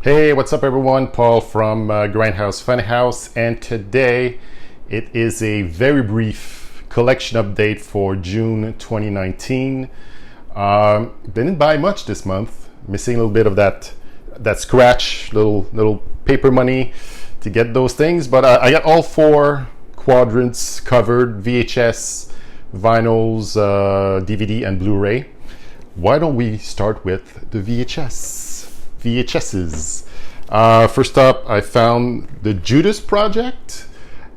Hey, what's up everyone? Paul from Grindhouse, Funhouse, and today it is a very brief collection update for June 2019. Didn't buy much this month, missing a little bit of that scratch, little paper money to get those things, but I got all four quadrants covered: VHS, vinyls, DVD, and Blu-ray. Why don't we start with the VHSs. First up, I found the Judas Project.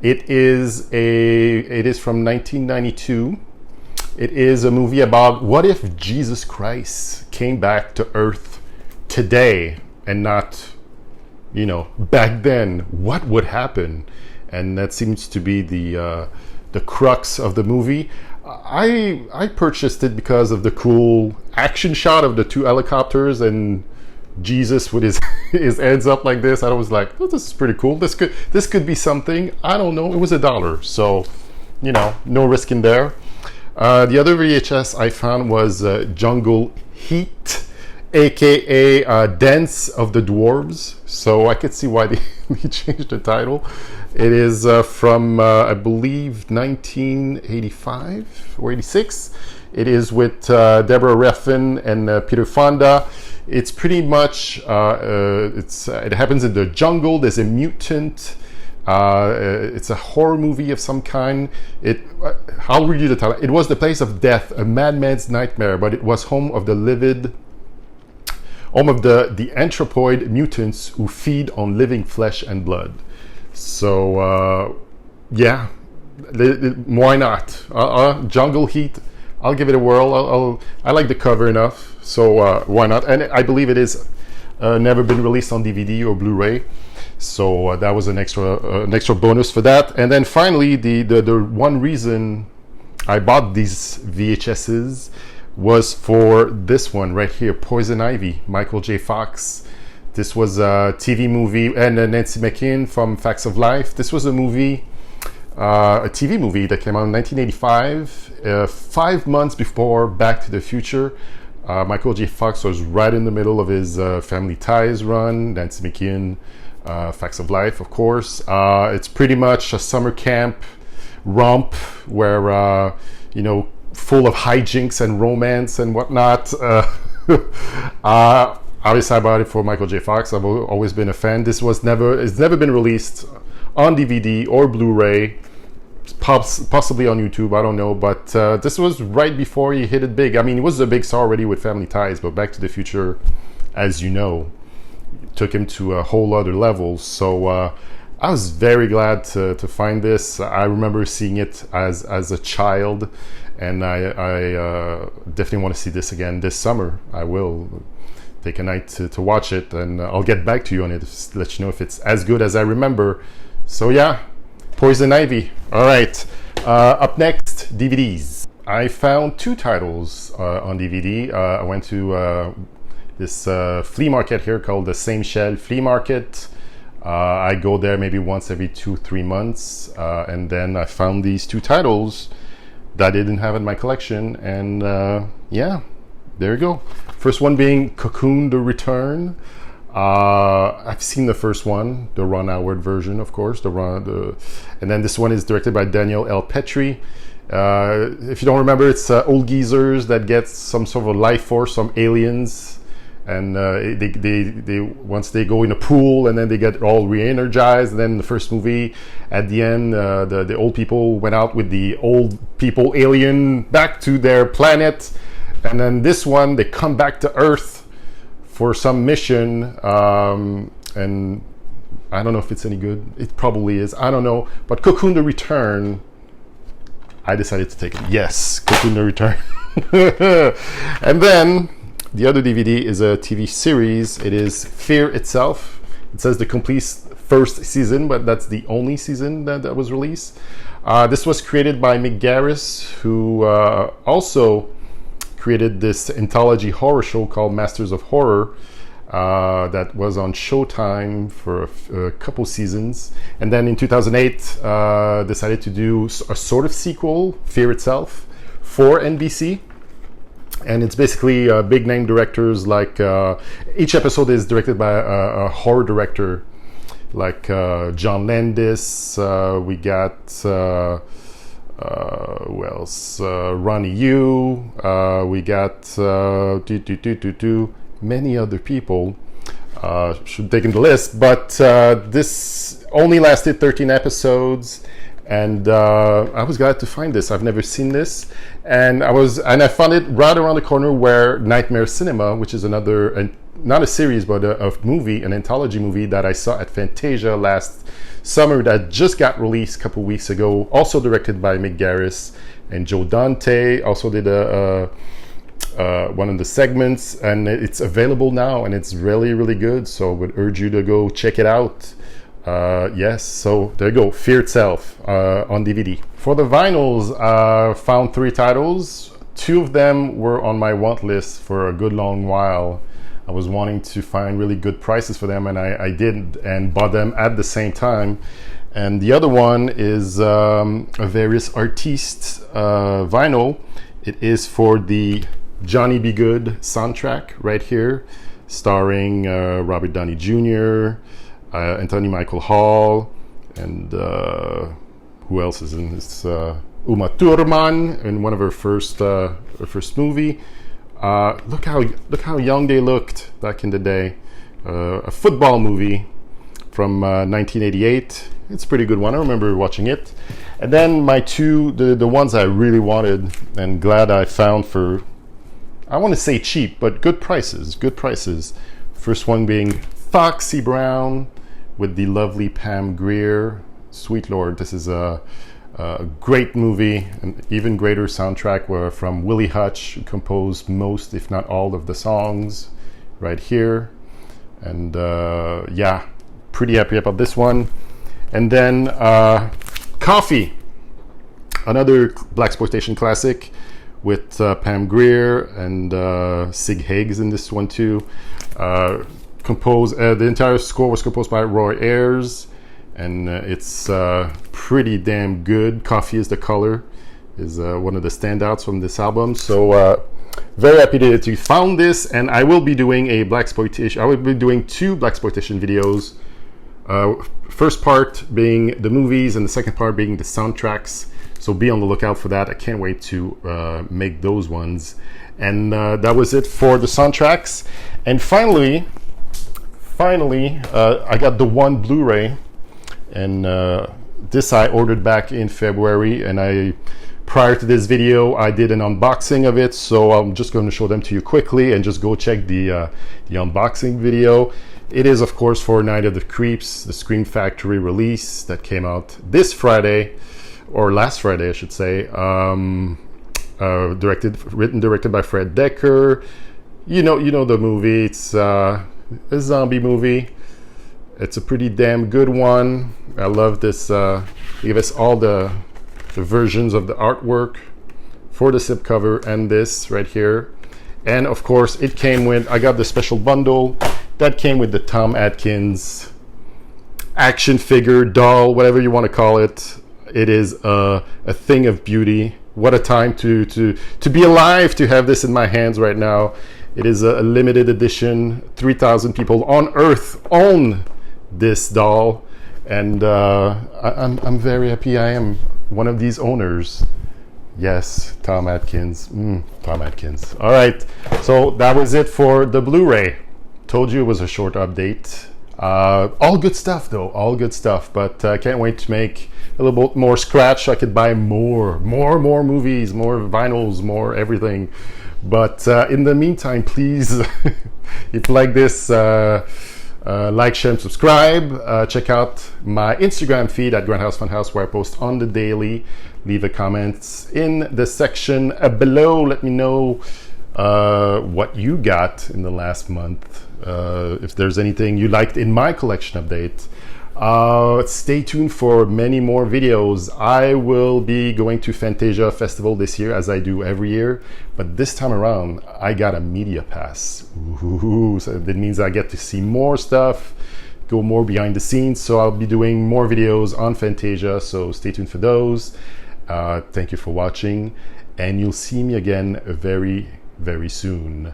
It is from 1992. It is a movie about what if Jesus Christ came back to Earth today and not, back then. What would happen? And that seems to be the crux of the movie. I purchased it because of the cool action shot of the two helicopters and Jesus with his heads up like this. I was like, oh, this is pretty cool. This could be something. I don't know. It was $1, so no risk in there. The other VHS I found was Jungle Heat, aka Dance of the Dwarves. So I could see why they changed the title. It is from I believe 1985 or 86. It is with Deborah Refn and Peter Fonda. It's pretty much it happens in the jungle. There's a mutant. It's a horror movie of some kind. I'll read you the title. It was the place of death, a madman's nightmare, but it was home of the anthropoid mutants who feed on living flesh and blood. So yeah, why not? Jungle Heat. I'll give it a whirl. I like the cover enough, so why not? And I believe it is never been released on DVD or Blu-ray, so that was an extra bonus for that. And then finally, the one reason I bought these VHSs was for this one right here, Poison Ivy, Michael J. Fox. This was a TV movie, and Nancy McKeon from Facts of Life. This was a TV movie that came out in 1985, 5 months before Back to the Future. Michael J. Fox was right in the middle of his Family Ties run. Nancy McKeon, Facts of Life, of course. It's pretty much a summer camp romp where, full of hijinks and romance and whatnot. Obviously, I bought it for Michael J. Fox. I've always been a fan. It's never been released on DVD or Blu-ray, possibly on YouTube, I don't know, but this was right before he hit it big. I mean, he was a big star already with Family Ties, but Back to the Future, as you know, took him to a whole other level. So I was very glad to find this. I remember seeing it as a child, and I definitely want to see this again this summer. I will take a night to watch it, and I'll get back to you on it, to let you know if it's as good as I remember. So yeah, Poison Ivy. All right, up next, DVDs. I found two titles on DVD. I went to this flea market here called the Same Shell Flea Market. I go there maybe once every 2-3 months, and then I found these two titles that I didn't have in my collection, and yeah, there you go. First one being Cocoon The Return. I've seen the first one, the Ron Howard version, of course. And then this one is directed by Daniel L. Petrie. If you don't remember, it's old geezers that get some sort of life force, some aliens, and they once they go in a pool, and then they get all re-energized. And then the first movie, at the end, the old people went out with the old people alien back to their planet, and then this one they come back to Earth for some mission, and I don't know if it's any good. It probably is. I don't know. But Cocoon The Return, I decided to take it. Yes, Cocoon The Return. And then the other DVD is a TV series. It is Fear Itself. It says the complete first season, but that's the only season that was released. This was created by Mick Garris, who also created this anthology horror show called Masters of Horror that was on Showtime for a couple seasons, and then in 2008 decided to do a sort of sequel, Fear Itself, for NBC. and it's basically big name directors. Like each episode is directed by a horror director, like John Landis. We got who else? Ronnie Yu. We got many other people. Should take in the list, but this only lasted 13 episodes, and I was glad to find this. I've never seen this, and I found it right around the corner where Nightmare Cinema, which is another, and not a series but a movie, an anthology movie that I saw at Fantasia last summer that just got released a couple weeks ago, also directed by Mick Garris, and Joe Dante also did one of the segments, and it's available now, and it's really, really good. So I would urge you to go check it out. Yes, so there you go, Fear Itself on DVD. For the vinyls, found 3 titles. 2 of them were on my want list for a good long while. I was wanting to find really good prices for them, and I did, and bought them at the same time. And the other one is a Various Artistes vinyl. It is for the Johnny B. Good soundtrack right here, starring Robert Downey Jr., Anthony Michael Hall, and who else is in this? Uma Thurman in one of her first movie. Look how young they looked back in the day. A football movie from 1988. It's a pretty good one. I remember watching it. And then my the ones I really wanted and glad I found for, I want to say cheap, but good prices. First one being Foxy Brown with the lovely Pam Grier. Sweet Lord, this is a great movie, an even greater soundtrack from Willie Hutch, who composed most, if not all, of the songs right here. And yeah, pretty happy about this one. And then Coffee, another blaxploitation classic with Pam Grier and Sig Higgs in this one too. The entire score was composed by Roy Ayers, and it's pretty damn good. Coffee is the Color is one of the standouts from this album. So very happy to found this, and I will be doing a blaxploitation. I will be doing 2 blaxploitation videos. First part being the movies, and the second part being the soundtracks. So be on the lookout for that. I can't wait to make those ones. And that was it for the soundtracks. And finally, I got the one Blu-ray, and this I ordered back in February, and prior to this video I did an unboxing of it, so I'm just going to show them to you quickly, and just go check the unboxing video. It is, of course, for Night of the Creeps, the Scream Factory release that came out this Friday, or last Friday I should say. Directed by Fred Decker. You know the movie. It's a zombie movie. It's a pretty damn good one. I love this. They give us all the versions of the artwork for the slipcover and this right here. And of course, it came with, I got the special bundle that came with the Tom Atkins action figure, doll, whatever you want to call it. It is a thing of beauty. What a time to be alive, to have this in my hands right now. It is a limited edition. 3,000 people on Earth own this doll, and I'm very happy I am one of these owners. Yes, Tom Atkins. Tom Atkins. All right, so that was it for the Blu-ray. Told you it was a short update. All good stuff though, all good stuff, but I can't wait to make a little bit more scratch so I could buy more movies, more vinyls, more everything. But in the meantime, please, if you like this, like, share, and subscribe. Check out my Instagram feed at Grindhouse Funhouse, where I post on the daily. Leave a comment in the section below. Let me know what you got in the last month. If there's anything you liked in my collection update. Stay tuned for many more videos. I will be going to Fantasia Festival this year, as I do every year, but this time around I got a media pass. Ooh, so that means I get to see more stuff, go more behind the scenes. So I'll be doing more videos on Fantasia, so stay tuned for those. Thank you for watching, and you'll see me again very, very soon.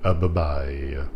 Bye-bye.